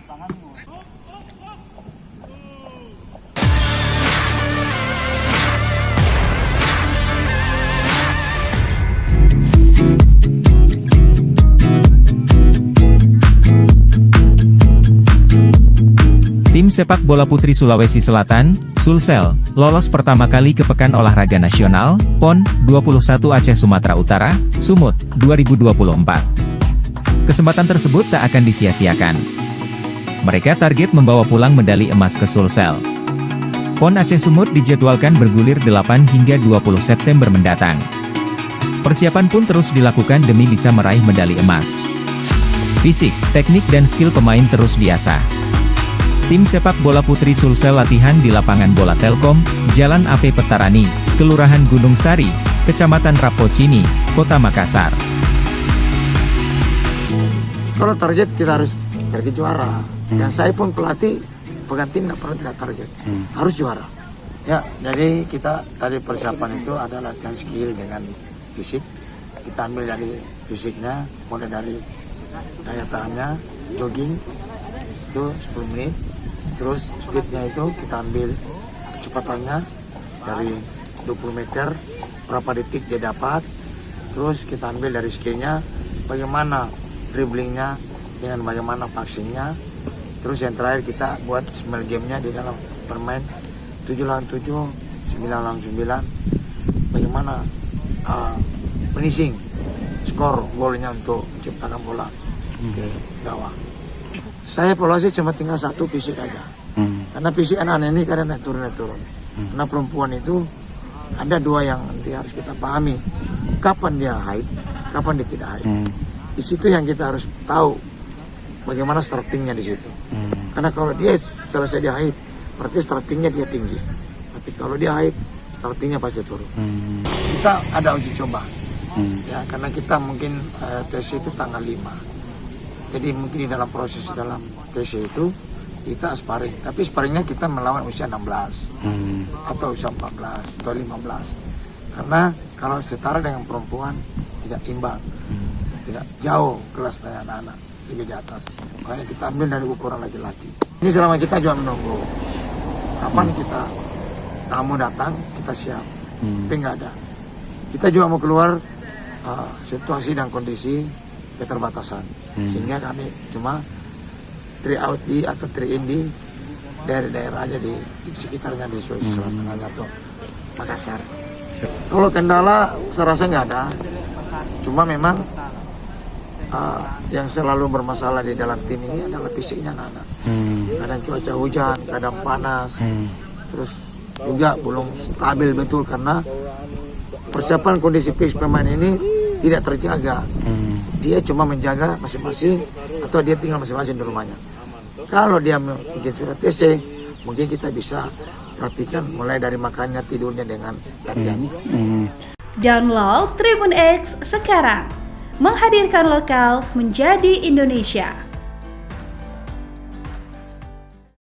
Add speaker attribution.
Speaker 1: Tim sepak bola putri Sulawesi Selatan, Sulsel, lolos pertama kali ke Pekan Olahraga Nasional, PON 21 Aceh Sumatera Utara, Sumut, 2024. Kesempatan tersebut tak akan disia-siakan. Mereka target membawa pulang medali emas ke Sulsel. PON Aceh Sumut dijadwalkan bergulir 8 hingga 20 September mendatang. Persiapan pun terus dilakukan demi bisa meraih medali emas. Fisik, teknik dan skill pemain terus diasah. Tim sepak bola putri Sulsel latihan di lapangan bola Telkom, Jalan AP Petarani, Kelurahan Gunung Sari, Kecamatan Rapocini, Kota Makassar.
Speaker 2: Kalau target kita harus target juara. Dan saya pun pelatih pengganti tidak pernah tidak target, harus juara. Ya, jadi kita tadi persiapan itu ada latihan skill dengan fisik. Kita ambil dari fisiknya, mulai dari daya tahannya, jogging itu 10 menit. Terus speednya itu kita ambil kecepatannya dari 20 meter, berapa detik dia dapat. Terus kita ambil dari skillnya, bagaimana dribblingnya dengan bagaimana passingnya. Terus yang terakhir kita buat small gamenya di dalam bermain 7 lawan 7, 9 lawan 9. Bagaimana finishing, skor golnya untuk menciptakan bola ke gawang. Saya evaluasi cuma tinggal satu, fisik aja. Karena fisik anak-anak ini kadang naik turun. Karena perempuan itu ada dua yang dia harus kita pahami. Kapan dia haid, kapan dia tidak haid. Di situ yang kita harus tahu bagaimana startingnya di situ. Karena kalau dia selesai dia haid, berarti startingnya dia tinggi. Tapi kalau dia haid, startingnya pasti turun. Kita ada uji coba. Ya, karena kita mungkin tes itu tanggal 5. Jadi mungkin di dalam proses dalam TC itu kita sparring. Tapi sparringnya kita melawan usia 16 atau usia 14 atau 15. Karena kalau setara dengan perempuan tidak imbang, tidak jauh kelas dari anak-anak, lebih di atas. Makanya kita ambil dari ukuran laki-laki. Ini selama kita juga menunggu kapan kita tamu datang, kita siap. Tapi nggak ada. Kita juga mau keluar situasi dan kondisi keterbatasan, sehingga kami cuma try out di atau try in di daerah-daerah aja di sekitarnya di Sulawesi Selatan atau Makassar. Kalau kendala saya rasa nggak ada, cuma memang yang selalu bermasalah di dalam tim ini adalah fisiknya anak-anak. Kadang cuaca hujan, kadang panas, terus juga belum stabil betul karena persiapan kondisi fisik pemain ini tidak terjaga. Dia cuma menjaga masing-masing atau dia tinggal masing-masing di rumahnya. Kalau dia mungkin sudah TC, mungkin kita bisa perhatikan mulai dari makannya, tidurnya dengan latihan.
Speaker 3: Download Tribun X sekarang, menghadirkan lokal menjadi Indonesia.